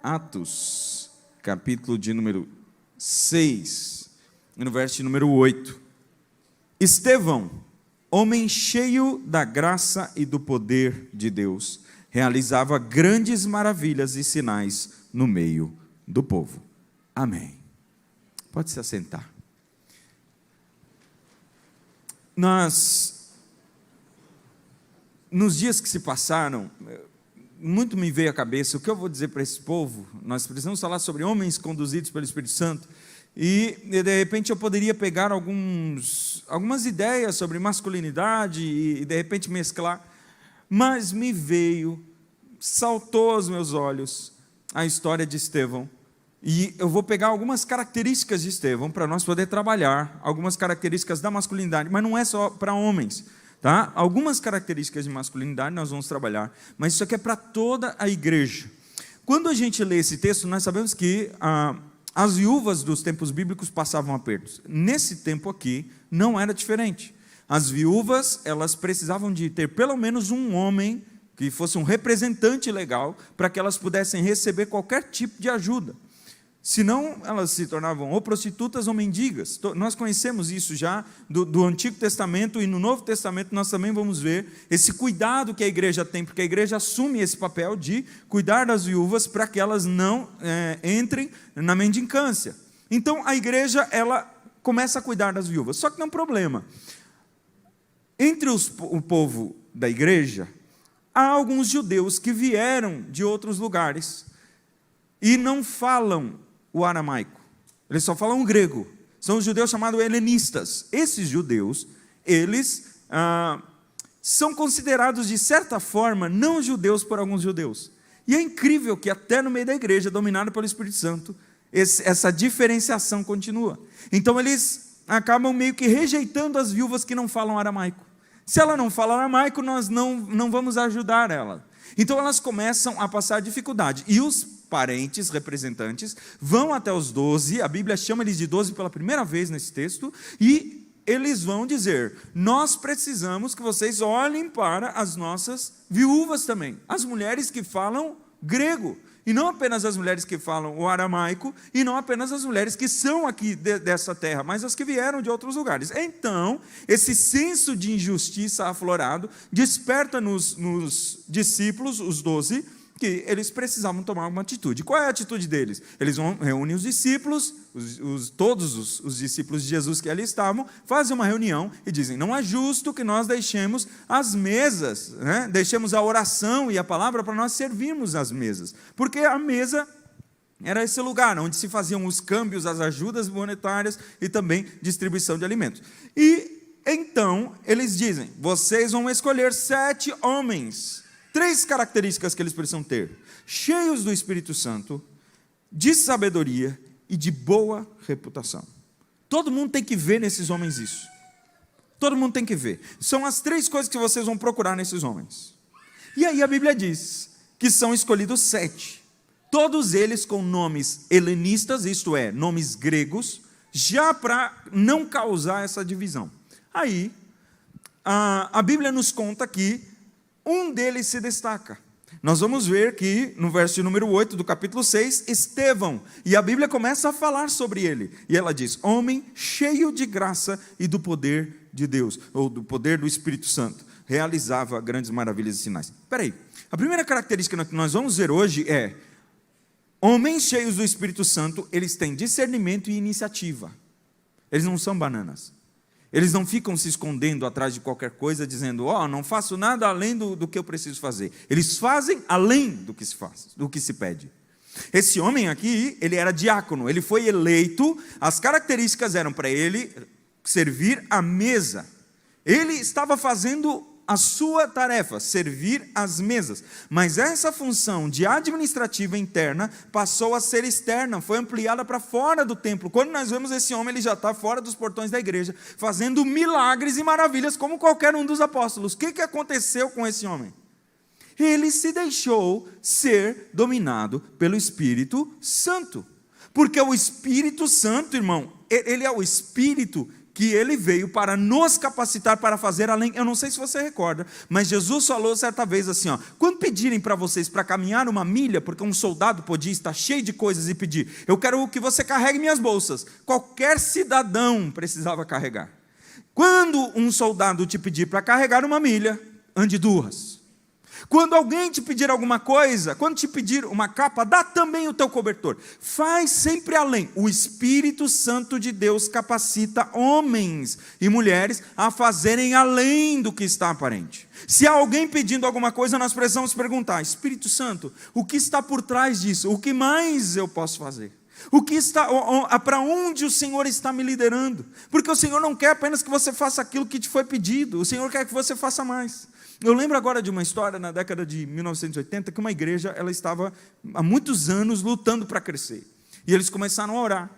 Atos, capítulo de número 6, no verso de número 8. Estevão, homem cheio da graça e do poder de Deus, realizava grandes maravilhas e sinais no meio do povo. Amém. Pode se assentar. Nos dias que se passaram, muito me veio à cabeça o que eu vou dizer para esse povo. Nós precisamos falar sobre homens conduzidos pelo Espírito Santo. E de repente eu poderia pegar algumas ideias sobre masculinidade e de repente mesclar. Mas me veio, saltou aos meus olhos a história de Estevão. E eu vou pegar algumas características de Estevão para nós poder trabalhar algumas características da masculinidade, mas não é só para homens, tá? Algumas características de masculinidade nós vamos trabalhar, mas isso aqui é para toda a igreja. Quando a gente lê esse texto, nós sabemos que as viúvas dos tempos bíblicos passavam apertos. Nesse tempo aqui não era diferente. As viúvas, elas precisavam de ter pelo menos um homem que fosse um representante legal para que elas pudessem receber qualquer tipo de ajuda. Senão, elas se tornavam ou prostitutas ou mendigas. Nós conhecemos isso já do Antigo Testamento, e no Novo Testamento nós também vamos ver esse cuidado que a igreja tem, porque a igreja assume esse papel de cuidar das viúvas para que elas não entrem na mendicância. Então, a igreja ela começa a cuidar das viúvas. Só que tem um problema. Entre o povo da igreja, há alguns judeus que vieram de outros lugares e não falam o aramaico, eles só falam o grego. São os judeus chamados helenistas. Esses judeus, eles são considerados de certa forma não judeus por alguns judeus. E é incrível que até no meio da igreja, dominada pelo Espírito Santo, essa diferenciação continua. Então eles acabam meio que rejeitando as viúvas que não falam aramaico. Se ela não fala aramaico, nós não vamos ajudar ela. Então elas começam a passar dificuldade. E os parentes, representantes, vão até os 12, a Bíblia chama eles de 12 pela primeira vez nesse texto, e eles vão dizer: nós precisamos que vocês olhem para as nossas viúvas também, as mulheres que falam grego, e não apenas as mulheres que falam o aramaico, e não apenas as mulheres que são aqui dessa terra, mas as que vieram de outros lugares. Então, esse senso de injustiça aflorado desperta nos discípulos, os 12, que eles precisavam tomar uma atitude. Qual é a atitude deles? Eles vão reúnem os discípulos, todos os discípulos de Jesus que ali estavam, fazem uma reunião e dizem: não é justo que nós deixemos as mesas, deixemos a oração e a palavra para nós servirmos as mesas, porque a mesa era esse lugar onde se faziam os câmbios, as ajudas monetárias e também distribuição de alimentos. E então eles dizem: vocês vão escolher 7 homens, 3 características que eles precisam ter: cheios do Espírito Santo, de sabedoria e de boa reputação. Todo mundo tem que ver nesses homens isso. Todo mundo tem que ver. São as 3 coisas que vocês vão procurar nesses homens. E aí a Bíblia diz que são escolhidos 7. Todos eles com nomes helenistas, isto é, nomes gregos, já para não causar essa divisão. Aí, a Bíblia nos conta que um deles se destaca. Nós vamos ver que no verso número 8 do capítulo 6, Estevão, e a Bíblia começa a falar sobre ele, e ela diz: homem cheio de graça e do poder de Deus, ou do poder do Espírito Santo, realizava grandes maravilhas e sinais. Espera aí, a primeira característica que nós vamos ver hoje é: homens cheios do Espírito Santo, eles têm discernimento e iniciativa. Eles não são bananas. Eles não ficam se escondendo atrás de qualquer coisa, dizendo: não faço nada além do que eu preciso fazer. Eles fazem além do que se faz, do que se pede. Esse homem aqui, ele era diácono, ele foi eleito, as características eram para ele servir à mesa. Ele estava fazendo a sua tarefa, servir às mesas. Mas essa função de administrativa interna passou a ser externa, foi ampliada para fora do templo. Quando nós vemos esse homem, ele já está fora dos portões da igreja, fazendo milagres e maravilhas como qualquer um dos apóstolos. O que aconteceu com esse homem? Ele se deixou ser dominado pelo Espírito Santo. Porque o Espírito Santo, irmão, ele é o Espírito que ele veio para nos capacitar para fazer além. Eu não sei se você recorda, mas Jesus falou certa vez assim, ó, quando pedirem para vocês para caminhar uma milha, porque um soldado podia estar cheio de coisas e pedir, eu quero que você carregue minhas bolsas. Qualquer cidadão precisava carregar. Quando um soldado te pedir para carregar uma milha, ande 2. Quando alguém te pedir alguma coisa, quando te pedir uma capa, dá também o teu cobertor. Faz sempre além. O Espírito Santo de Deus capacita homens e mulheres a fazerem além do que está aparente. Se há alguém pedindo alguma coisa, nós precisamos perguntar, Espírito Santo, o que está por trás disso? O que mais eu posso fazer? O que está, para onde o Senhor está me liderando? Porque o Senhor não quer apenas que você faça aquilo que te foi pedido, o Senhor quer que você faça mais. Eu lembro agora de uma história na década de 1980, que uma igreja ela estava há muitos anos lutando para crescer. E eles começaram a orar.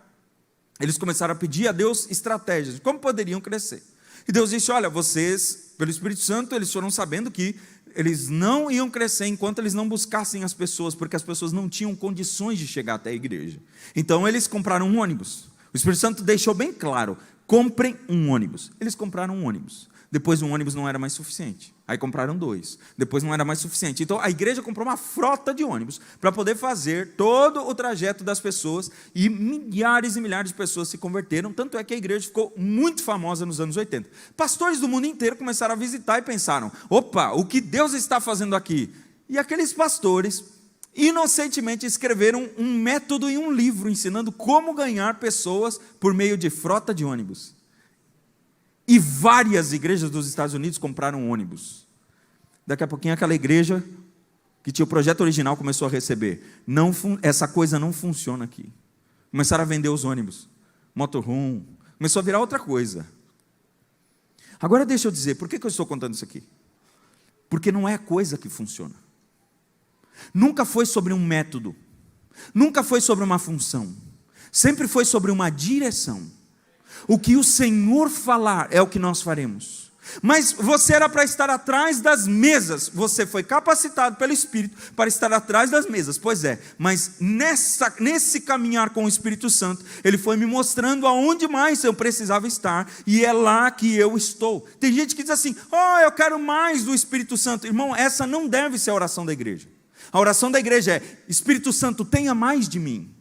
Eles começaram a pedir a Deus estratégias, como poderiam crescer. E Deus disse, olha, vocês, pelo Espírito Santo, eles foram sabendo que eles não iam crescer enquanto eles não buscassem as pessoas, porque as pessoas não tinham condições de chegar até a igreja. Então eles compraram um ônibus. O Espírito Santo deixou bem claro, comprem um ônibus. Eles compraram um ônibus. Depois um ônibus não era mais suficiente. Aí compraram 2. Depois não era mais suficiente. Então a igreja comprou uma frota de ônibus para poder fazer todo o trajeto das pessoas. E milhares e milhares de pessoas se converteram. Tanto é que a igreja ficou muito famosa nos anos 80. Pastores do mundo inteiro começaram a visitar e pensaram, opa, o que Deus está fazendo aqui? E aqueles pastores inocentemente escreveram um método em um livro ensinando como ganhar pessoas por meio de frota de ônibus. E várias igrejas dos Estados Unidos compraram ônibus. Daqui a pouquinho aquela igreja que tinha o projeto original começou a receber. Essa coisa não funciona aqui. Começaram a vender os ônibus. Motorhome. Começou a virar outra coisa. Agora deixa eu dizer, por que eu estou contando isso aqui? Porque não é a coisa que funciona. Nunca foi sobre um método. Nunca foi sobre uma função. Sempre foi sobre uma direção. O que o Senhor falar é o que nós faremos. Mas você era para estar atrás das mesas. Você foi capacitado pelo Espírito para estar atrás das mesas. Pois é, mas nesse caminhar com o Espírito Santo, Ele foi me mostrando aonde mais eu precisava estar. E é lá que eu estou. Tem gente que diz assim, eu quero mais do Espírito Santo. Irmão, essa não deve ser a oração da igreja. A oração da igreja é, Espírito Santo, tenha mais de mim.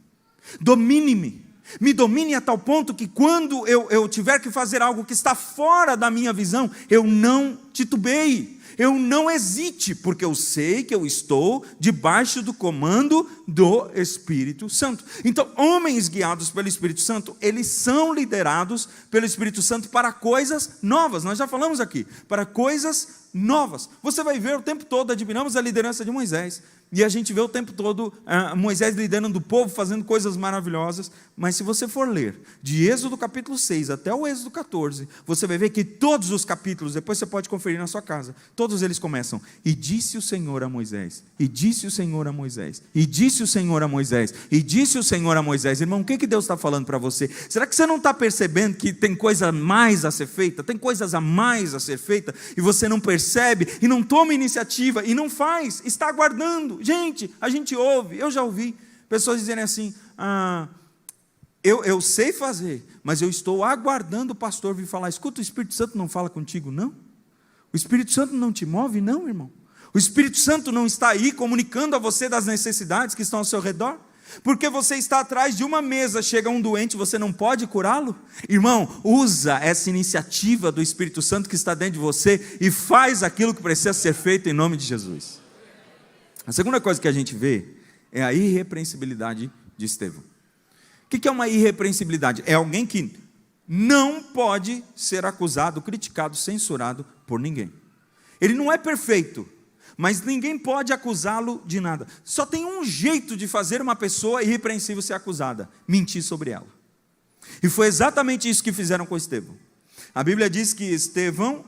Domine-me. Me domine a tal ponto que quando eu tiver que fazer algo que está fora da minha visão, eu não titubeie, eu não hesite, porque eu sei que eu estou debaixo do comando do Espírito Santo. Então, homens guiados pelo Espírito Santo, eles são liderados pelo Espírito Santo para coisas novas. Nós já falamos aqui, para coisas novas. Você vai ver o tempo todo, admiramos a liderança de Moisés, e a gente vê o tempo todo Moisés liderando o povo, fazendo coisas maravilhosas, mas se você for ler, de Êxodo capítulo 6 até o Êxodo 14, você vai ver que todos os capítulos, depois você pode conferir na sua casa, todos eles começam, e disse o Senhor a Moisés, e disse o Senhor a Moisés, e disse o Senhor a Moisés, e disse o Senhor a Moisés. Irmão, o que Deus está falando para você? Será que você não está percebendo que tem coisa a mais a ser feita? Tem coisas a mais a ser feita, e você não percebe, e não toma iniciativa, e não faz, está aguardando. Gente, a gente ouve, eu já ouvi pessoas dizerem assim, eu sei fazer, mas eu estou aguardando o pastor vir falar. Escuta, o Espírito Santo não fala contigo, não? O Espírito Santo não te move, não, irmão? O Espírito Santo não está aí comunicando a você das necessidades que estão ao seu redor? Porque você está atrás de uma mesa, chega um doente, você não pode curá-lo? Irmão, usa essa iniciativa do Espírito Santo que está dentro de você e faz aquilo que precisa ser feito em nome de Jesus. A segunda coisa que a gente vê é a irrepreensibilidade de Estevão. O que é uma irrepreensibilidade? É alguém que não pode ser acusado, criticado, censurado por ninguém. Ele não é perfeito, mas ninguém pode acusá-lo de nada. Só tem um jeito de fazer uma pessoa irrepreensível ser acusada: mentir sobre ela. E foi exatamente isso que fizeram com Estevão. A Bíblia diz que Estevão,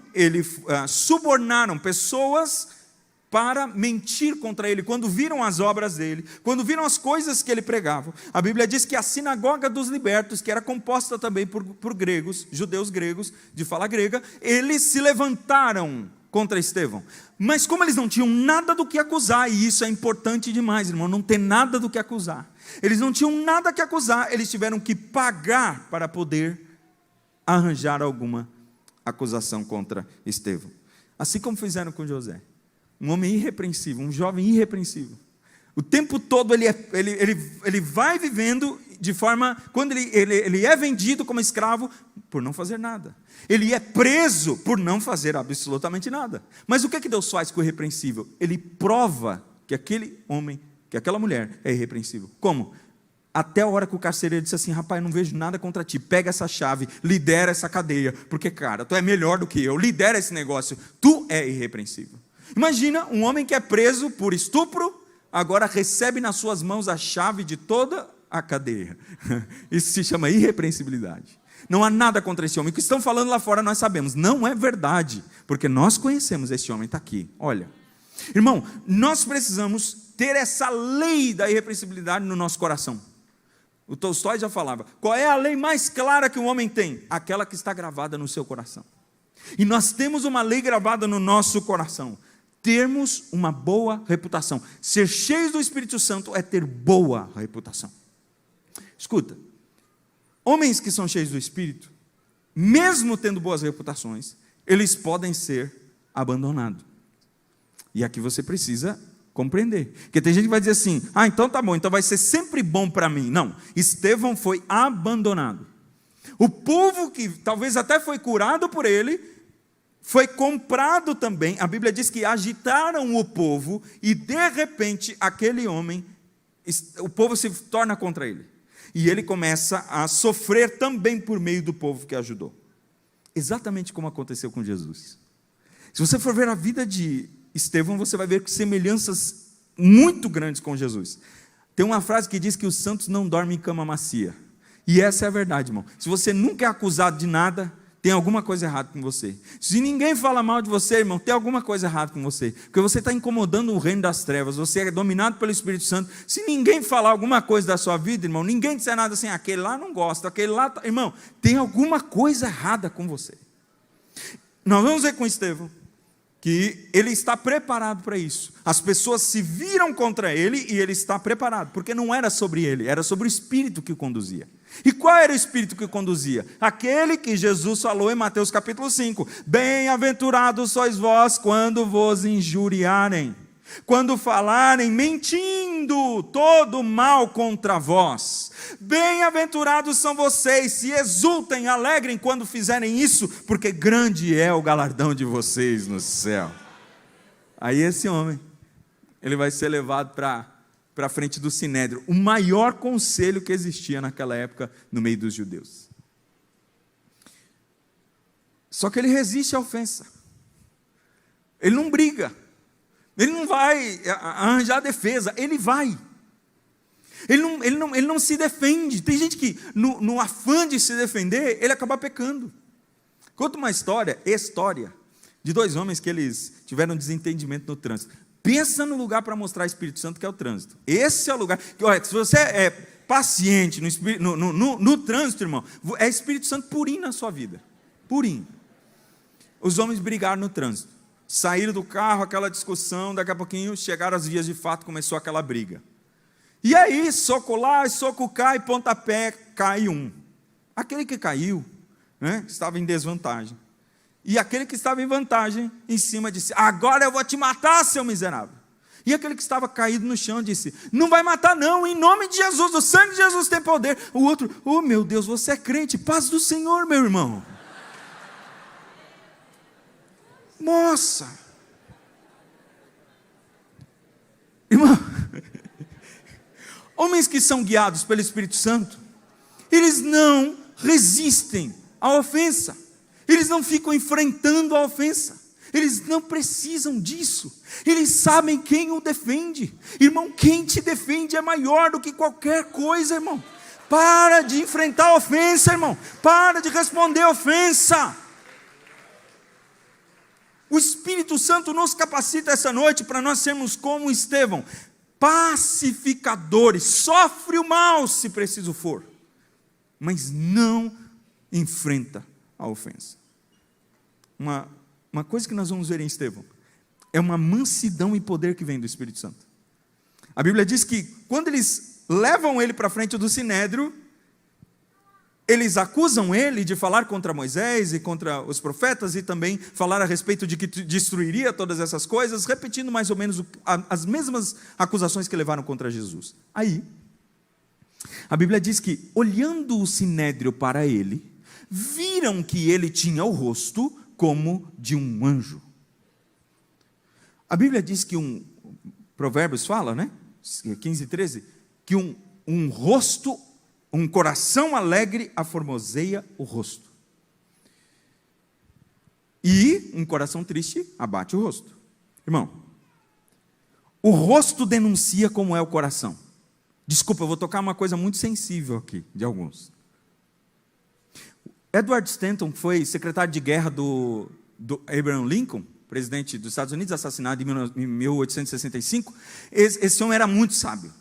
subornaram pessoas para mentir contra ele, quando viram as obras dele, quando viram as coisas que ele pregava. A Bíblia diz que a sinagoga dos libertos, que era composta também por gregos, judeus gregos, de fala grega, eles se levantaram contra Estevão. Mas como eles não tinham nada do que acusar, e isso é importante demais, irmão, não ter nada do que acusar. Eles não tinham nada que acusar, eles tiveram que pagar para poder arranjar alguma acusação contra Estevão. Assim como fizeram com José. Um homem irrepreensível, um jovem irrepreensível. O tempo todo ele vai vivendo de forma, quando ele é vendido como escravo, por não fazer nada. Ele é preso por não fazer absolutamente nada. Mas o que Deus faz com o irrepreensível? Ele prova que aquele homem, que aquela mulher é irrepreensível. Como? Até a hora que o carcereiro disse assim: rapaz, não vejo nada contra ti, pega essa chave, lidera essa cadeia, porque cara, tu é melhor do que eu, lidera esse negócio, tu é irrepreensível. Imagina um homem que é preso por estupro, agora recebe nas suas mãos a chave de toda a cadeia. Isso se chama irrepreensibilidade. Não há nada contra esse homem. O que estão falando lá fora nós sabemos, não é verdade, porque nós conhecemos esse homem, está aqui, olha. Irmão, nós precisamos ter essa lei da irrepreensibilidade no nosso coração. O Tolstói já falava, qual é a lei mais clara que um homem tem? Aquela que está gravada no seu coração. E nós temos uma lei gravada no nosso coração. Termos uma boa reputação. Ser cheios do Espírito Santo é ter boa reputação. Escuta, homens que são cheios do Espírito, mesmo tendo boas reputações, eles podem ser abandonados. E aqui você precisa compreender. Porque tem gente que vai dizer assim, então tá bom, então vai ser sempre bom para mim. Não, Estevão foi abandonado. O povo que talvez até foi curado por ele, foi comprado também. A Bíblia diz que agitaram o povo e de repente aquele homem, o povo se torna contra ele. E ele começa a sofrer também por meio do povo que ajudou. Exatamente como aconteceu com Jesus. Se você for ver a vida de Estevão, você vai ver semelhanças muito grandes com Jesus. Tem uma frase que diz que os santos não dormem em cama macia. E essa é a verdade, irmão. Se você nunca é acusado de nada, tem alguma coisa errada com você. Se ninguém fala mal de você, irmão, tem alguma coisa errada com você. Porque você está incomodando o reino das trevas, você é dominado pelo Espírito Santo. Se ninguém falar alguma coisa da sua vida, irmão, ninguém disser nada assim, aquele lá não gosta, aquele lá... Irmão, tem alguma coisa errada com você. Nós vamos ver com Estevão que ele está preparado para isso. As pessoas se viram contra ele e ele está preparado, porque não era sobre ele, era sobre o Espírito que o conduzia. E qual era o Espírito que o conduzia? Aquele que Jesus falou em Mateus capítulo 5, bem-aventurados sois vós quando vos injuriarem, quando falarem mentindo todo mal contra vós. Bem-aventurados são vocês, se exultem, alegrem quando fizerem isso, porque grande é o galardão de vocês no céu. Aí esse homem, ele vai ser levado para frente do Sinédrio, o maior conselho que existia naquela época no meio dos judeus. Só que ele resiste à ofensa. Ele não briga. Ele não vai arranjar defesa, ele vai. Ele não se defende. Tem gente que, no afã de se defender, ele acaba pecando. Conta uma história de dois homens que eles tiveram desentendimento no trânsito. Pensa no lugar para mostrar o Espírito Santo, que é o trânsito. Esse é o lugar. Olha, se você é paciente no trânsito, irmão, é Espírito Santo purinho na sua vida. Purinho. Os homens brigaram no trânsito. Saíram do carro, aquela discussão, daqui a pouquinho chegaram às vias de fato, começou aquela briga. E aí, soco lá, soco cá, e pontapé, cai um. Aquele que caiu, né, estava em desvantagem. E aquele que estava em vantagem, em cima disse, agora eu vou te matar, seu miserável. E aquele que estava caído no chão disse, não vai matar não, em nome de Jesus, o sangue de Jesus tem poder. O outro, oh meu Deus, você é crente, paz do Senhor, meu irmão. Nossa. Irmão, homens que são guiados pelo Espírito Santo, eles não resistem à ofensa. Eles não ficam enfrentando a ofensa. Eles não precisam disso. Eles sabem quem o defende. Irmão, quem te defende é maior do que qualquer coisa, irmão. Para de enfrentar a ofensa, irmão. Para de responder a ofensa. O Espírito Santo nos capacita essa noite para nós sermos como Estevão, pacificadores. Sofre o mal se preciso for, mas não enfrenta a ofensa. Uma coisa que nós vamos ver em Estevão é uma mansidão e poder que vem do Espírito Santo. A Bíblia diz que quando eles levam ele para frente do Sinédrio, eles acusam ele de falar contra Moisés e contra os profetas e também falar a respeito de que destruiria todas essas coisas, repetindo mais ou menos as mesmas acusações que levaram contra Jesus. Aí, a Bíblia diz que, olhando o sinédrio para ele, viram que ele tinha o rosto como de um anjo. A Bíblia diz que Provérbios fala, né? 15, 13, que um rosto, um coração alegre aformoseia o rosto. E um coração triste abate o rosto. Irmão, o rosto denuncia como é o coração. Desculpa, eu vou tocar uma coisa muito sensível aqui, de alguns. Edward Stanton foi secretário de guerra do Abraham Lincoln, presidente dos Estados Unidos, assassinado em 1865. Esse homem era muito sábio.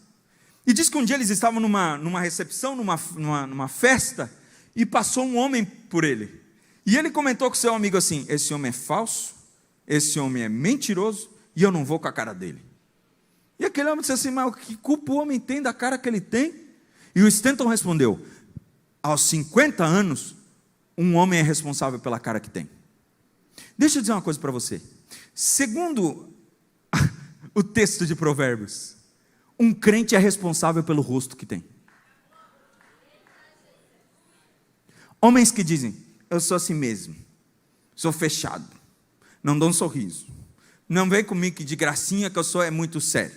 E diz que um dia eles estavam numa recepção, numa festa, e passou um homem por ele. E ele comentou com seu amigo assim: esse homem é falso, esse homem é mentiroso, e eu não vou com a cara dele. E aquele homem disse assim: mas que culpa o homem tem da cara que ele tem? E o Stanton respondeu: aos 50 anos, um homem é responsável pela cara que tem. Deixa eu dizer uma coisa para você. Segundo o texto de Provérbios, um crente é responsável pelo rosto que tem. Homens que dizem: eu sou assim mesmo, sou fechado, não dou um sorriso, não vem comigo que de gracinha que eu sou muito sério,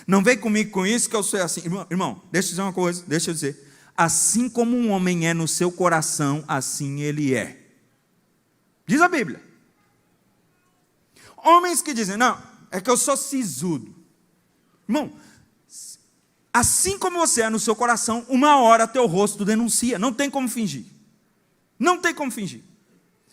não vem comigo com isso que eu sou assim. Irmão, deixa eu dizer uma coisa, deixa eu dizer. Assim como um homem é no seu coração, assim ele é. Diz a Bíblia. Homens que dizem: não, é que eu sou sisudo. Irmão, assim como você é no seu coração, uma hora teu rosto denuncia. Não tem como fingir. Não tem como fingir.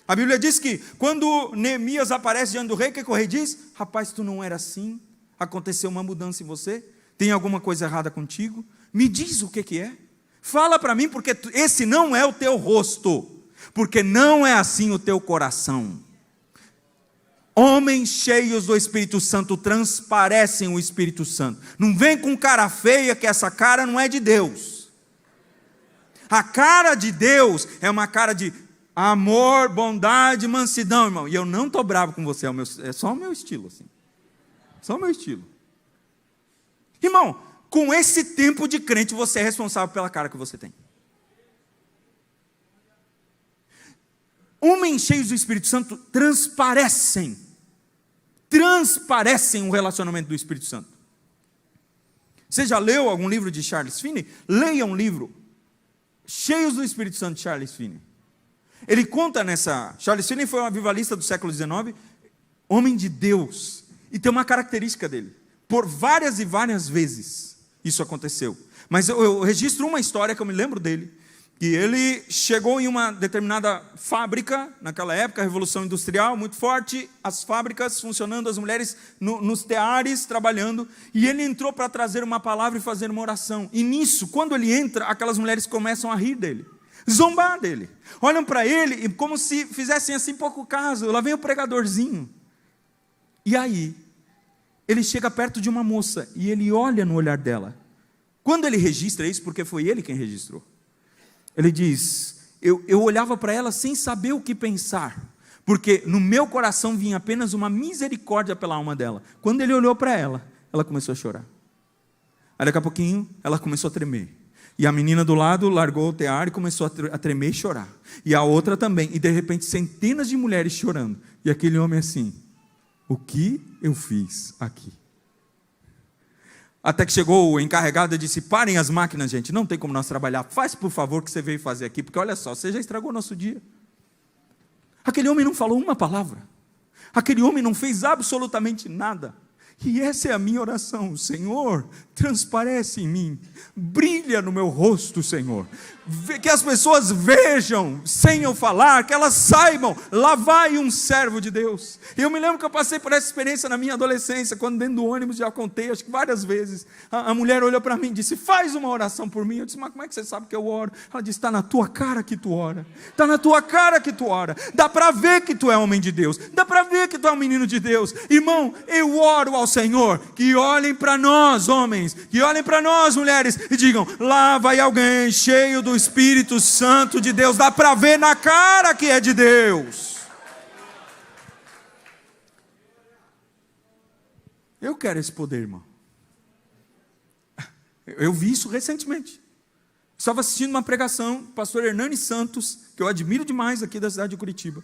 A Bíblia diz que quando Neemias aparece diante do rei, o que o rei diz? Rapaz, tu não era assim? Aconteceu uma mudança em você? Tem alguma coisa errada contigo? Me diz o que é. Fala para mim, porque esse não é o teu rosto. Porque não é assim o teu coração. Homens cheios do Espírito Santo transparecem o Espírito Santo. Não vem com cara feia, que essa cara não é de Deus. A cara de Deus é uma cara de amor, bondade, mansidão, irmão. E eu não estou bravo com você, é só o meu estilo, assim. Só o meu estilo. Irmão, com esse tempo de crente, você é responsável pela cara que você tem. Homens cheios do Espírito Santo transparecem o relacionamento do Espírito Santo. Você já leu algum livro de Charles Finney? Leia um livro, Cheios do Espírito Santo, de Charles Finney. Ele conta Charles Finney foi um avivalista do século XIX, homem de Deus, e tem uma característica dele. Por várias e várias vezes isso aconteceu. Mas eu registro uma história que eu me lembro dele, que ele chegou em uma determinada fábrica, naquela época, a Revolução Industrial, muito forte, as fábricas funcionando, as mulheres nos teares trabalhando, e ele entrou para trazer uma palavra e fazer uma oração. E nisso, quando ele entra, aquelas mulheres começam a rir dele, zombar dele. Olham para ele e como se fizessem assim pouco caso, lá vem o pregadorzinho. E aí, ele chega perto de uma moça e ele olha no olhar dela. Quando ele registra isso, porque foi ele quem registrou, ele diz: eu olhava para ela sem saber o que pensar, porque no meu coração vinha apenas uma misericórdia pela alma dela. Quando ele olhou para ela, ela começou a chorar. Aí daqui a pouquinho, ela começou a tremer. E a menina do lado largou o tear e começou a tremer e chorar. E a outra também. E de repente, centenas de mulheres chorando. E aquele homem assim: o que eu fiz aqui? Até que chegou o encarregado e disse: parem as máquinas, gente, não tem como nós trabalhar. Faz, por favor, o que você veio fazer aqui, porque olha só, você já estragou o nosso dia. Aquele homem não falou uma palavra. Aquele homem não fez absolutamente nada. E essa é a minha oração: Senhor, transparece em mim, brilha no meu rosto, Senhor, que as pessoas vejam, sem eu falar, que elas saibam, lá vai um servo de Deus. Eu me lembro que eu passei por essa experiência na minha adolescência, quando dentro do ônibus, já contei, acho que várias vezes, a mulher olhou para mim e disse: faz uma oração por mim. Eu disse: mas como é que você sabe que eu oro? Ela disse: está na tua cara que tu ora, está na tua cara que tu ora, dá para ver que tu é homem de Deus, dá para ver que tu é um menino de Deus. Irmão, eu oro aos Senhor, que olhem para nós, homens, que olhem para nós, mulheres, e digam: lá vai alguém cheio do Espírito Santo de Deus. Dá para ver na cara que é de Deus. Eu quero esse poder, irmão. Eu vi isso recentemente. Estava assistindo uma pregação do pastor Hernani Santos, que eu admiro demais aqui da cidade de Curitiba.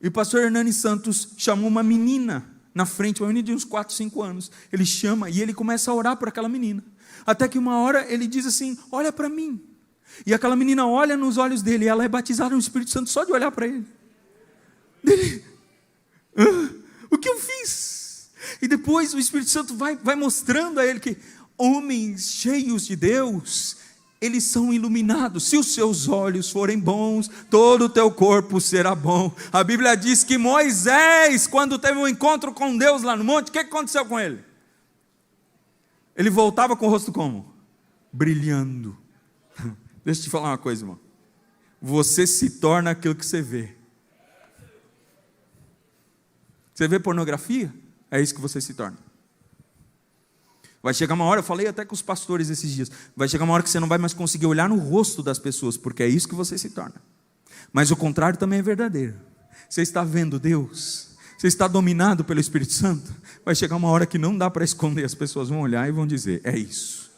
E o pastor Hernani Santos chamou uma menina na frente, uma menina de uns 4, 5 anos. Ele chama e ele começa a orar por aquela menina. Até que uma hora ele diz assim: olha para mim. E aquela menina olha nos olhos dele, e ela é batizada no Espírito Santo só de olhar para ele. O que eu fiz? E depois o Espírito Santo vai mostrando a ele que homens cheios de Deus, eles são iluminados. Se os seus olhos forem bons, todo o teu corpo será bom. A Bíblia diz que Moisés, quando teve um encontro com Deus lá no monte, o que aconteceu com ele? Ele voltava com o rosto como? Brilhando. Deixa eu te falar uma coisa, irmão. Você se torna aquilo que você vê. Você vê pornografia? É isso que você se torna. Vai chegar uma hora, eu falei até com os pastores esses dias, vai chegar uma hora que você não vai mais conseguir olhar no rosto das pessoas, porque é isso que você se torna. Mas o contrário também é verdadeiro. Você está vendo Deus, você está dominado pelo Espírito Santo, vai chegar uma hora que não dá para esconder, as pessoas vão olhar e vão dizer: é isso,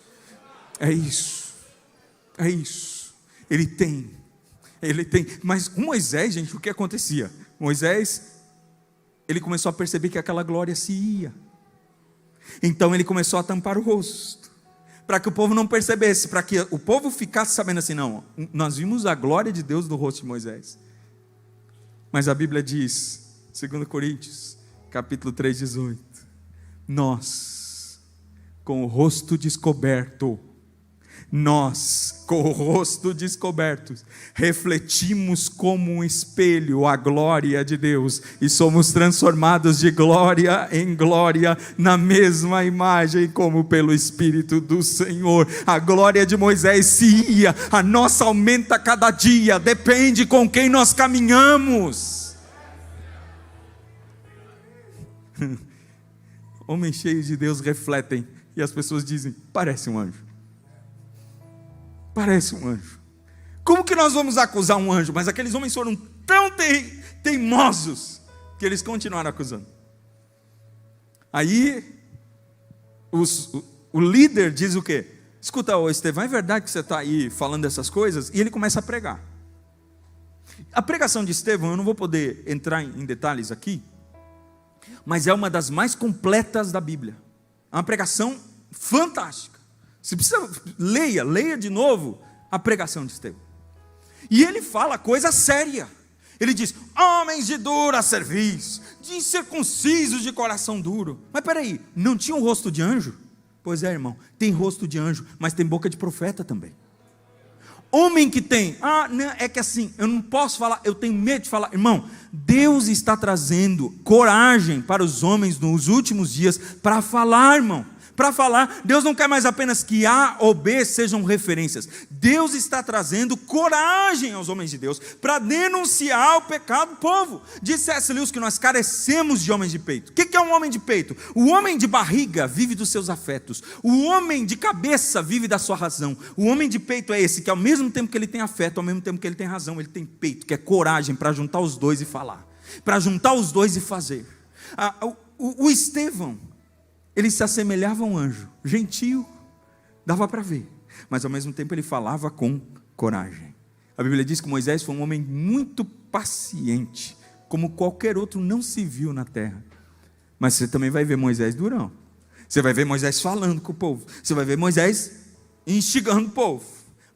é isso, é isso. Ele tem. Mas com Moisés, gente, o que acontecia? Moisés, ele começou a perceber que aquela glória se ia. Então ele começou a tampar o rosto, para que o povo não percebesse, para que o povo ficasse sabendo assim: não, nós vimos a glória de Deus no rosto de Moisés. Mas a Bíblia diz, 2 Coríntios, capítulo 3, 18, nós, com o rosto descoberto, refletimos como um espelho a glória de Deus, e somos transformados de glória em glória, na mesma imagem, como pelo Espírito do Senhor. A glória de Moisés se ia, a nossa aumenta cada dia, depende com quem nós caminhamos. Homens cheios de Deus refletem, e as pessoas dizem: parece um anjo. Parece um anjo. Como que nós vamos acusar um anjo? Mas aqueles homens foram tão teimosos que eles continuaram acusando. Aí o líder diz o quê? Escuta, Estevão, é verdade que você está aí falando dessas coisas? E ele começa a pregar. A pregação de Estevão, eu não vou poder entrar em detalhes aqui, mas é uma das mais completas da Bíblia. É uma pregação fantástica. Você precisa, leia de novo a pregação de Estevão. E ele fala coisa séria. Ele diz: homens de dura cerviz, de incircuncisos de coração duro. Mas peraí, não tinha um rosto de anjo? Pois é, irmão, tem rosto de anjo, mas tem boca de profeta também. Homem que tem, não, é que assim, eu não posso falar, eu tenho medo de falar. Irmão, Deus está trazendo coragem para os homens nos últimos dias para falar, irmão. Para falar, Deus não quer mais apenas que A ou B sejam referências. Deus está trazendo coragem aos homens de Deus para denunciar o pecado do povo. Disse C.S. Lewis que nós carecemos de homens de peito. O que é um homem de peito? O homem de barriga vive dos seus afetos. O homem de cabeça vive da sua razão. O homem de peito é esse que ao mesmo tempo que ele tem afeto, ao mesmo tempo que ele tem razão, ele tem peito, que é coragem para juntar os dois e falar. Para juntar os dois e fazer. O Estevão, ele se assemelhava a um anjo, gentil, dava para ver, mas ao mesmo tempo ele falava com coragem. A Bíblia diz que Moisés foi um homem muito paciente, como qualquer outro não se viu na terra. Mas você também vai ver Moisés durão, você vai ver Moisés falando com o povo, você vai ver Moisés instigando o povo,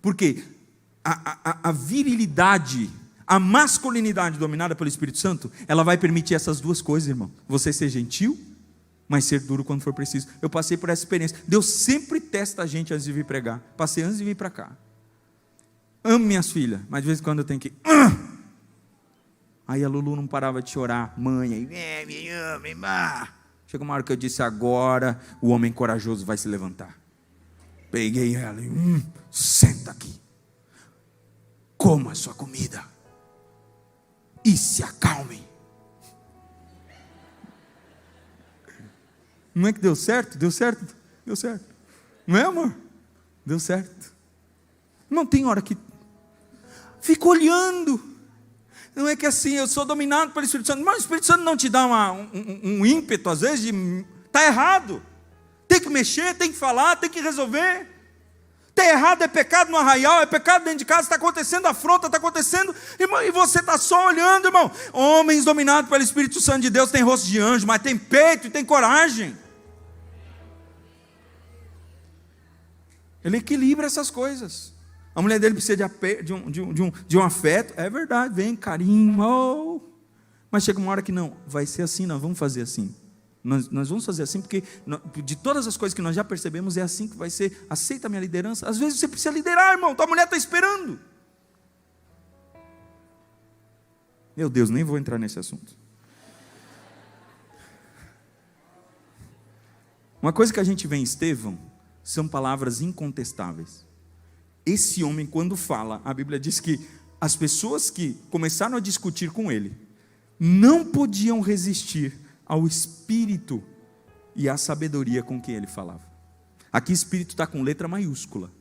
porque a virilidade, a masculinidade dominada pelo Espírito Santo, ela vai permitir essas duas coisas, irmão. Você ser gentil, mas ser duro quando for preciso. Eu passei por essa experiência. Deus sempre testa a gente antes de vir pregar. Passei antes de vir para cá. Amo minhas filhas, mas de vez em quando eu tenho que... Aí a Lulu não parava de chorar. Mãe, chegou uma hora que eu disse: agora o homem corajoso vai se levantar. Peguei ela e... senta aqui. Coma a sua comida. E se acalme. Não é que deu certo? Deu certo? Deu certo. Não é, amor? Deu certo. Não tem hora que fica olhando. Não é que assim, eu sou dominado pelo Espírito Santo. Mas o Espírito Santo não te dá um ímpeto, às vezes, de está errado. Tem que mexer, tem que falar, tem que resolver. Está errado, é pecado no arraial, é pecado dentro de casa, está acontecendo afronta, está acontecendo, irmão, e você está só olhando, irmão. Homens dominados pelo Espírito Santo de Deus têm rosto de anjo, mas tem peito e tem coragem. Ele equilibra essas coisas. A mulher dele precisa de um afeto, é verdade, vem carinho, oh. Mas chega uma hora que não, vai ser assim, nós vamos fazer assim. Nós vamos fazer assim, porque de todas as coisas que nós já percebemos, é assim que vai ser. Aceita a minha liderança. Às vezes você precisa liderar, irmão, tua mulher está esperando. Meu Deus, nem vou entrar nesse assunto. Uma coisa que a gente vê em Estevão são palavras incontestáveis. Esse homem, quando fala, a Bíblia diz que as pessoas que começaram a discutir com ele não podiam resistir ao espírito e à sabedoria com que ele falava. Aqui espírito está com letra maiúscula.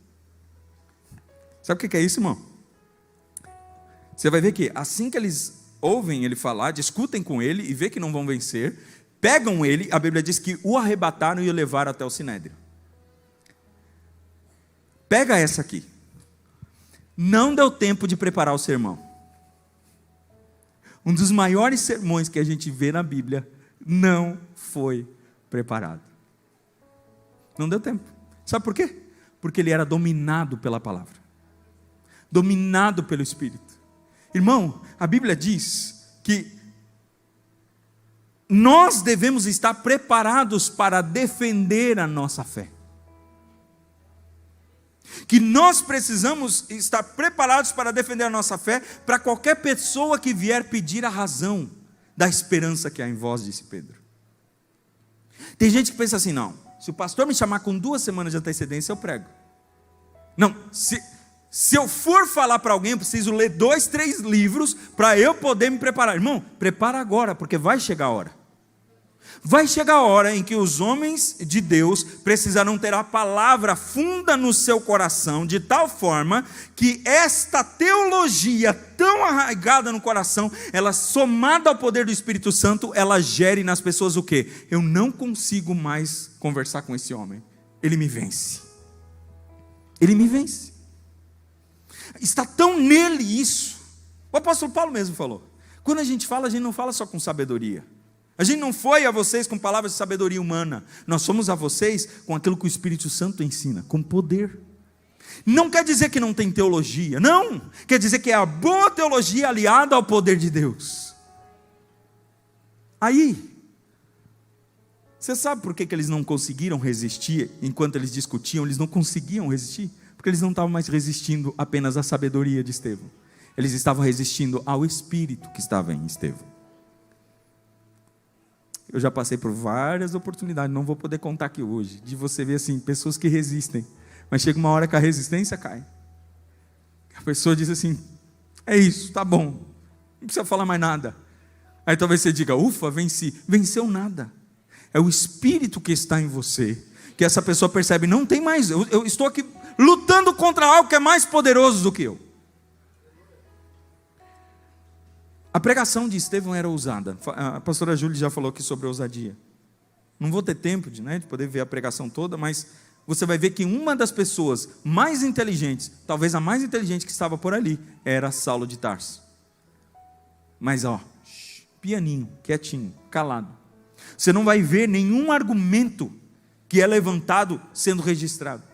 Sabe o que é isso, irmão? Você vai ver que assim que eles ouvem ele falar, discutem com ele e vê que não vão vencer, pegam ele, a Bíblia diz que o arrebataram e o levaram até o Sinédrio. Pega essa aqui. Não deu tempo de preparar o sermão. Um dos maiores sermões que a gente vê na Bíblia não foi preparado. Não deu tempo. Sabe por quê? Porque ele era dominado pela palavra. Dominado pelo Espírito. Irmão, a Bíblia diz que nós devemos estar preparados para defender a nossa fé. Que nós precisamos estar preparados para defender a nossa fé para qualquer pessoa que vier pedir a razão da esperança que há em vós, disse Pedro. Tem gente que pensa assim, não, se o pastor me chamar com 2 semanas de antecedência, eu prego. Não, se eu for falar para alguém, eu preciso ler 2, 3 livros para eu poder me preparar. Irmão, prepara agora, porque vai chegar a hora. Vai chegar a hora em que os homens de Deus precisarão ter a palavra funda no seu coração, de tal forma que esta teologia tão arraigada no coração, ela somada ao poder do Espírito Santo, ela gere nas pessoas o quê? Eu não consigo mais conversar com esse homem, ele me vence. Ele me vence. Está tão nele isso. O apóstolo Paulo mesmo falou. Quando a gente não fala só com sabedoria. A gente não foi a vocês com palavras de sabedoria humana. Nós somos a vocês com aquilo que o Espírito Santo ensina, com poder. Não quer dizer que não tem teologia, não. Quer dizer que é a boa teologia aliada ao poder de Deus. Aí, você sabe por que eles não conseguiram resistir? Enquanto eles discutiam, eles não conseguiam resistir? Porque eles não estavam mais resistindo apenas à sabedoria de Estevão. Eles estavam resistindo ao Espírito que estava em Estevão. Eu já passei por várias oportunidades, não vou poder contar aqui hoje, de você ver assim, pessoas que resistem, mas chega uma hora que a resistência cai. A pessoa diz assim, é isso, tá bom, não precisa falar mais nada. Aí talvez você diga, ufa, venci. Venceu nada. É o Espírito que está em você, que essa pessoa percebe, não tem mais, eu estou aqui lutando contra algo que é mais poderoso do que eu. A pregação de Estevão era ousada. A pastora Júlia já falou aqui sobre ousadia. Não vou ter tempo de poder ver a pregação toda, mas você vai ver que uma das pessoas mais inteligentes, talvez a mais inteligente que estava por ali, era Saulo de Tarso. Mas pianinho, quietinho, calado. Você não vai ver nenhum argumento que é levantado sendo registrado.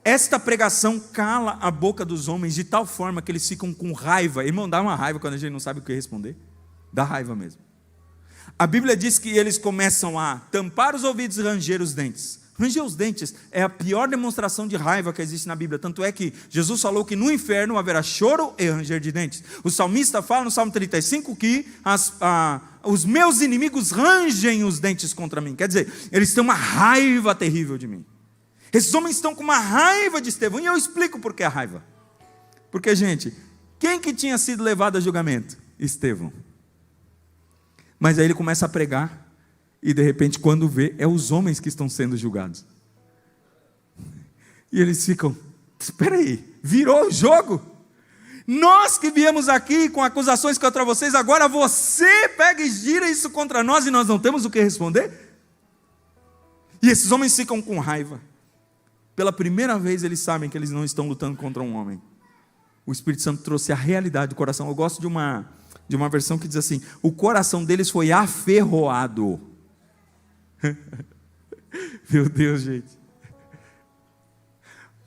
Esta pregação cala a boca dos homens de tal forma que eles ficam com raiva. Irmão, dá uma raiva quando a gente não sabe o que responder. Dá raiva mesmo. A Bíblia diz que eles começam a tampar os ouvidos e ranger os dentes. Ranger os dentes é a pior demonstração de raiva que existe na Bíblia. Tanto é que Jesus falou que no inferno haverá choro e ranger de dentes. O salmista fala no Salmo 35 que os meus inimigos rangem os dentes contra mim. Quer dizer, eles têm uma raiva terrível de mim. Esses homens estão com uma raiva de Estevão. E eu explico por que a raiva. Porque, gente, quem que tinha sido levado a julgamento? Estevão. Mas aí ele começa a pregar. E de repente, quando vê, é os homens que estão sendo julgados. E eles ficam, espera aí, virou o jogo? Nós que viemos aqui com acusações contra vocês, agora você pega e gira isso contra nós e nós não temos o que responder? E esses homens ficam com raiva. Pela primeira vez eles sabem que eles não estão lutando contra um homem. O Espírito Santo trouxe a realidade do coração. Eu gosto de uma versão que diz assim: o coração deles foi aferroado. Meu Deus, gente.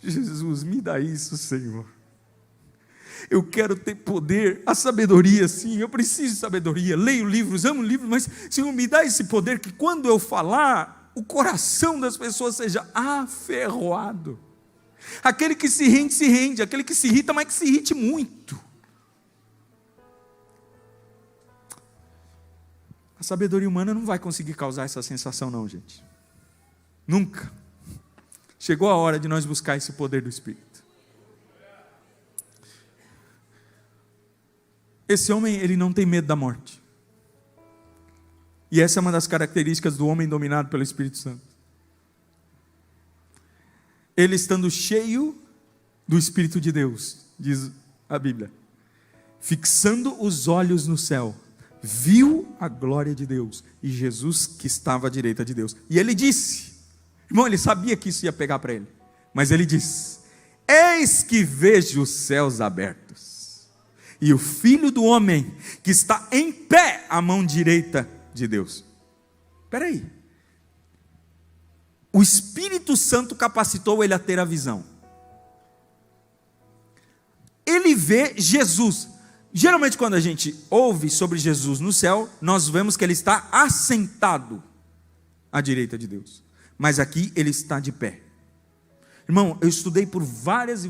Jesus, me dá isso, Senhor. Eu quero ter poder, a sabedoria, sim, eu preciso de sabedoria. Leio livros, amo livros, mas, Senhor, me dá esse poder que quando eu falar, o coração das pessoas seja aferroado. Aquele que se rende, aquele que se irrita, mas que se irrite muito. A sabedoria humana não vai conseguir causar essa sensação não, gente. Nunca. Chegou a hora de nós buscar esse poder do Espírito. Esse homem, ele não tem medo da morte. E essa é uma das características do homem dominado pelo Espírito Santo. Ele estando cheio do Espírito de Deus, diz a Bíblia, fixando os olhos no céu, viu a glória de Deus e Jesus que estava à direita de Deus. E ele disse, irmão, ele sabia que isso ia pegar para ele, mas ele disse: eis que vejo os céus abertos e o Filho do Homem que está em pé à mão direita de Deus. Espera aí, o Espírito Santo capacitou ele a ter a visão. Ele vê Jesus. Geralmente quando a gente ouve sobre Jesus no céu, nós vemos que ele está assentado à direita de Deus. Mas aqui ele está de pé. Irmão, eu estudei por várias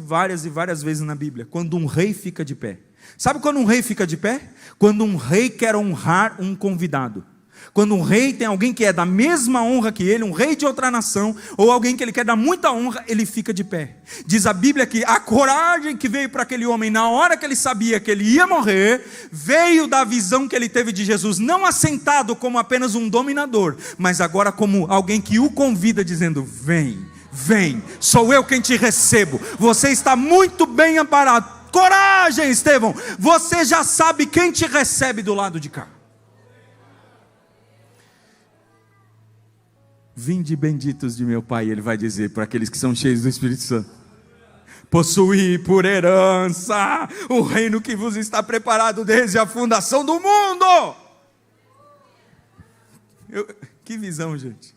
vezes na Bíblia, quando um rei fica de pé. Sabe quando um rei fica de pé? Quando um rei quer honrar um convidado. Quando um rei tem alguém que é da mesma honra que ele, um rei de outra nação, ou alguém que ele quer dar muita honra, ele fica de pé. Diz a Bíblia que a coragem que veio para aquele homem, na hora que ele sabia que ele ia morrer, veio da visão que ele teve de Jesus, não assentado como apenas um dominador, mas agora como alguém que o convida, dizendo: vem, vem, sou eu quem te recebo, você está muito bem amparado. Coragem, Estevão, você já sabe quem te recebe do lado de cá. Vinde benditos de meu Pai, ele vai dizer para aqueles que são cheios do Espírito Santo. Possuí por herança o reino que vos está preparado desde a fundação do mundo. Que visão, gente.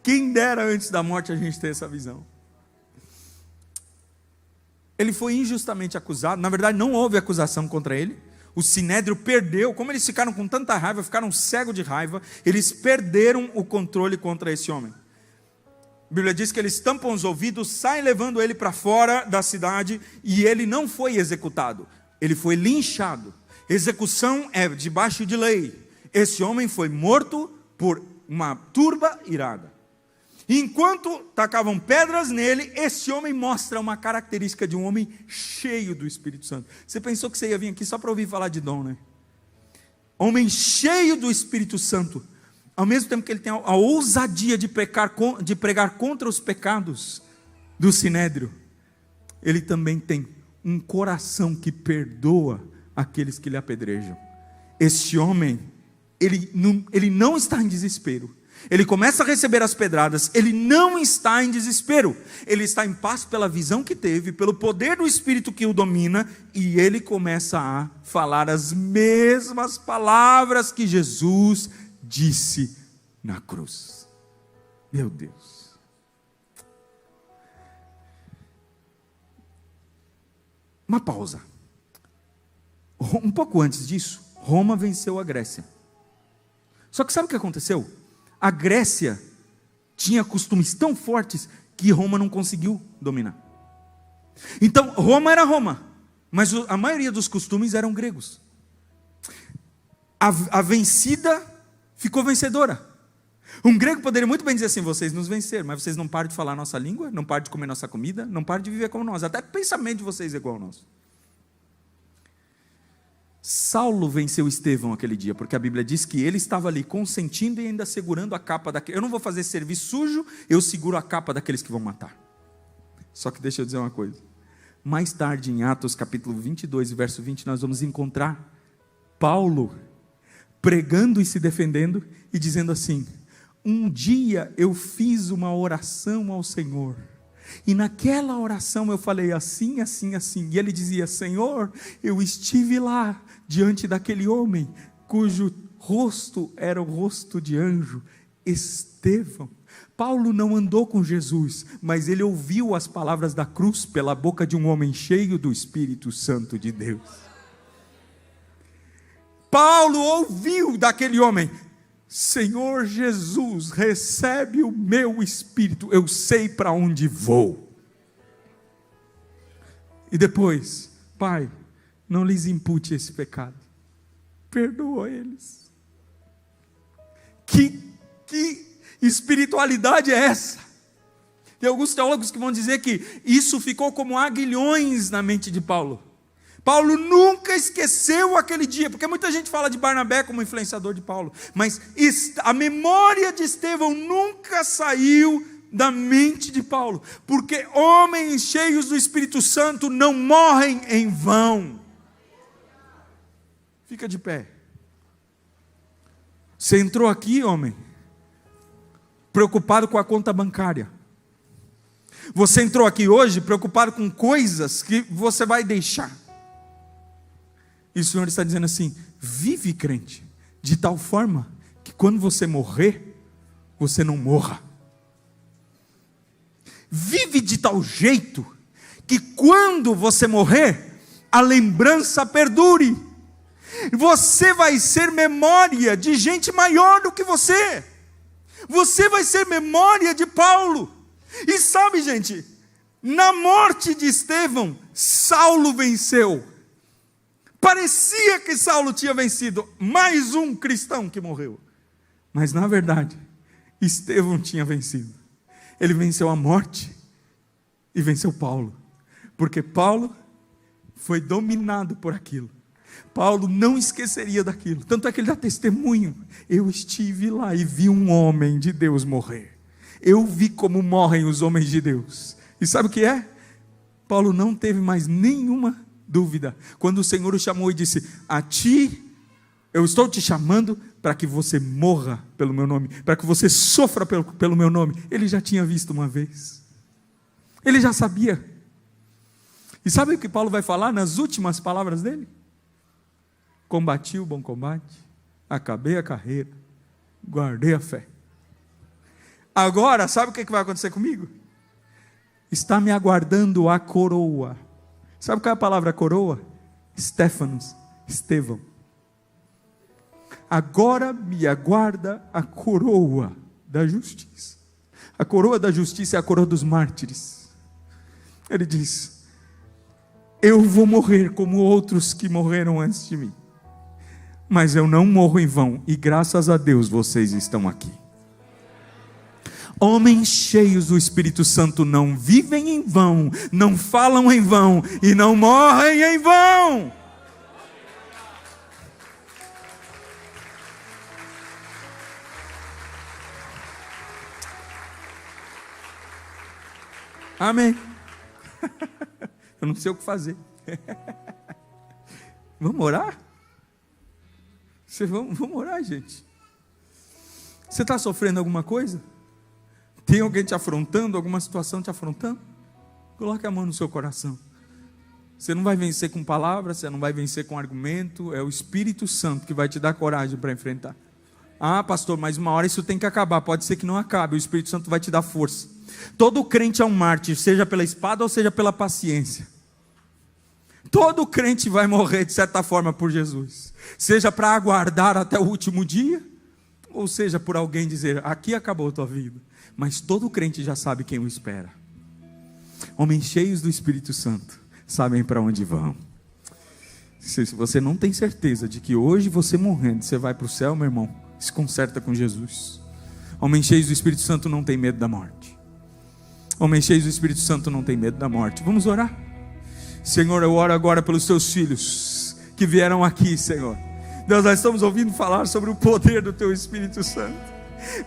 Quem dera antes da morte a gente ter essa visão. Ele foi injustamente acusado, na verdade não houve acusação contra ele. O Sinédrio perdeu, como eles ficaram com tanta raiva, ficaram cegos de raiva, eles perderam o controle contra esse homem. A Bíblia diz que eles tampam os ouvidos, saem levando ele para fora da cidade, e ele não foi executado, ele foi linchado. Execução é debaixo de lei. Esse homem foi morto por uma turba irada. Enquanto tacavam pedras nele, esse homem mostra uma característica de um homem cheio do Espírito Santo. Você pensou que você ia vir aqui só para ouvir falar de dom, né? Homem cheio do Espírito Santo, ao mesmo tempo que ele tem a ousadia de pregar contra os pecados do Sinédrio, ele também tem um coração que perdoa aqueles que lhe apedrejam. Esse homem, ele não está em desespero. Ele começa a receber as pedradas, ele não está em desespero, ele está em paz pela visão que teve, pelo poder do Espírito que o domina, e ele começa a falar as mesmas palavras que Jesus disse na cruz. Meu Deus. Uma pausa. Um pouco antes disso, Roma venceu a Grécia. Só que sabe o que aconteceu? A Grécia tinha costumes tão fortes que Roma não conseguiu dominar. Então, Roma era Roma, mas a maioria dos costumes eram gregos. A vencida ficou vencedora. Um grego poderia muito bem dizer assim: vocês nos venceram, mas vocês não param de falar a nossa língua, não param de comer nossa comida, não param de viver como nós, até o pensamento de vocês é igual ao nosso. Saulo venceu Estevão aquele dia, porque a Bíblia diz que ele estava ali consentindo e ainda segurando a capa daquele. Eu não vou fazer serviço sujo, eu seguro a capa daqueles que vão matar. Só que deixa eu dizer uma coisa. Mais tarde, em Atos capítulo 22, verso 20, nós vamos encontrar Paulo pregando e se defendendo e dizendo assim: um dia eu fiz uma oração ao Senhor, e naquela oração eu falei assim, assim, assim, e ele dizia: Senhor, eu estive lá diante daquele homem, cujo rosto era o rosto de anjo, Estevão. Paulo não andou com Jesus, mas ele ouviu as palavras da cruz pela boca de um homem cheio do Espírito Santo de Deus. Paulo ouviu daquele homem: Senhor Jesus, recebe o meu espírito, eu sei para onde vou. E depois: Pai, não lhes impute esse pecado, perdoa eles. Que espiritualidade é essa? Tem alguns teólogos que vão dizer que isso ficou como aguilhões na mente de Paulo. Paulo nunca esqueceu aquele dia, porque muita gente fala de Barnabé como influenciador de Paulo, mas a memória de Estevão nunca saiu da mente de Paulo, porque homens cheios do Espírito Santo não morrem em vão. Fica de pé. Você entrou aqui, homem, preocupado com a conta bancária. Você entrou aqui hoje preocupado com coisas que você vai deixar. E o Senhor está dizendo assim: vive, crente, de tal forma que quando você morrer, você não morra. Vive de tal jeito que quando você morrer, a lembrança perdure. Você vai ser memória de gente maior do que você. Você vai ser memória de Paulo. E sabe, gente, na morte de Estevão, Saulo venceu. Parecia que Saulo tinha vencido, mais um cristão que morreu. Mas na verdade, Estevão tinha vencido. Ele venceu a morte e venceu Paulo. Porque Paulo foi dominado por aquilo. Paulo não esqueceria daquilo. Tanto é que ele dá testemunho: eu estive lá e vi um homem de Deus morrer. Eu vi como morrem os homens de Deus. E sabe o que é? Paulo não teve mais nenhuma dúvida. Quando o Senhor o chamou e disse: a ti, eu estou te chamando para que você morra pelo meu nome, para que você sofra pelo meu nome. Ele já tinha visto uma vez. Ele já sabia. E sabe o que Paulo vai falar nas últimas palavras dele? Combati o bom combate, acabei a carreira, guardei a fé. Agora, sabe o que vai acontecer comigo? Está me aguardando a coroa. Sabe qual é a palavra coroa? Stéphanos, Estevão. Agora me aguarda a coroa da justiça. A coroa da justiça é a coroa dos mártires. Ele diz: eu vou morrer como outros que morreram antes de mim, mas eu não morro em vão, e graças a Deus vocês estão aqui. Homens cheios do Espírito Santo não vivem em vão, não falam em vão e não morrem em vão. Amém. Eu não sei o que fazer. Vamos orar? Vamos orar, gente. Você está sofrendo alguma coisa? Tem alguém te afrontando? Alguma situação te afrontando? Coloque a mão no seu coração. Você não vai vencer com palavras, você não vai vencer com argumento. É o Espírito Santo que vai te dar coragem para enfrentar. Ah, pastor, mas uma hora isso tem que acabar. Pode ser que não acabe, o Espírito Santo vai te dar força. Todo crente é um mártir, seja pela espada ou seja pela paciência. Todo crente vai morrer de certa forma por Jesus, seja para aguardar até o último dia, ou seja por alguém dizer: aqui acabou a tua vida. Mas todo crente já sabe quem o espera. Homens cheios do Espírito Santo sabem para onde vão. Se você não tem certeza de que hoje você morrendo você vai para o céu, meu irmão, se conserta com Jesus. Homens cheios do Espírito Santo não tem medo da morte. Homens cheios do Espírito Santo não tem medo da morte. Vamos orar? Senhor, eu oro agora pelos teus filhos que vieram aqui, Senhor. Deus, nós estamos ouvindo falar sobre o poder do Teu Espírito Santo.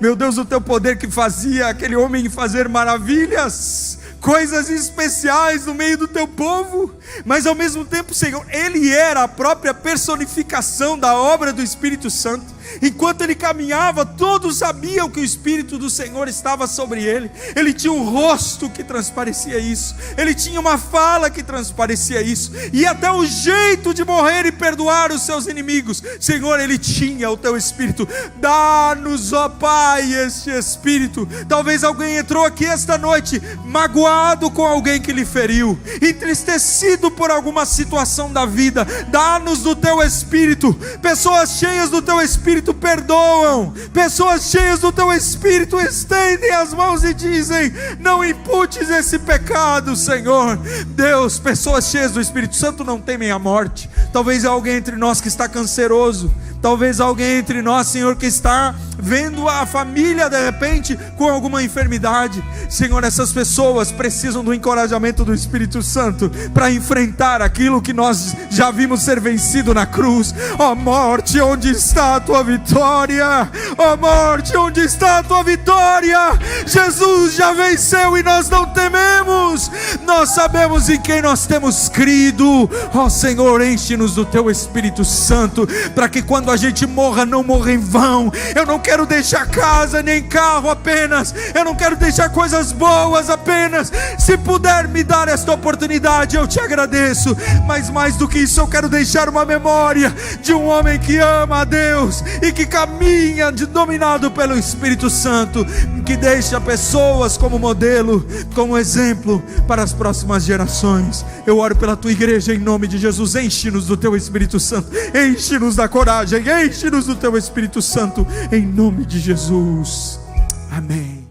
Meu Deus, o Teu poder que fazia aquele homem fazer maravilhas, coisas especiais no meio do Teu povo, mas ao mesmo tempo, Senhor, Ele era a própria personificação da obra do Espírito Santo. Enquanto Ele caminhava, todos sabiam que o Espírito do Senhor estava sobre Ele. Ele tinha um rosto que transparecia isso, Ele tinha uma fala que transparecia isso, e até o jeito de morrer e perdoar os seus inimigos, Senhor, Ele tinha o Teu Espírito. Dá-nos, ó Pai, este Espírito. Talvez alguém entrou aqui esta noite magoado com alguém que lhe feriu, entristecido por alguma situação da vida. Dá-nos do Teu Espírito. Pessoas cheias do Teu Espírito perdoam, pessoas cheias do Teu Espírito estendem as mãos e dizem: não imputes esse pecado, Senhor. Deus, pessoas cheias do Espírito Santo não temem a morte. Talvez alguém entre nós que está canceroso, talvez alguém entre nós, Senhor, que está vendo a família de repente com alguma enfermidade. Senhor, essas pessoas precisam do encorajamento do Espírito Santo para enfrentar aquilo que nós já vimos ser vencido na cruz. Ó morte, onde está a tua vitória? Ó morte, onde está a tua vitória? Jesus já venceu e nós não tememos. Nós sabemos em quem nós temos crido. Ó Senhor, enche-nos do Teu Espírito Santo, para que quando a gente morra, não morra em vão. Eu não quero deixar casa nem carro apenas, eu não quero deixar coisas boas apenas. Se puder me dar esta oportunidade, eu te agradeço, mas mais do que isso, eu quero deixar uma memória de um homem que ama a Deus e que caminha dominado pelo Espírito Santo, que deixa pessoas como modelo, como exemplo para as próximas gerações. Eu oro pela Tua igreja em nome de Jesus. Enche-nos do Teu Espírito Santo, enche-nos da coragem, enche-nos do Teu Espírito Santo, em nome de Jesus. Amém.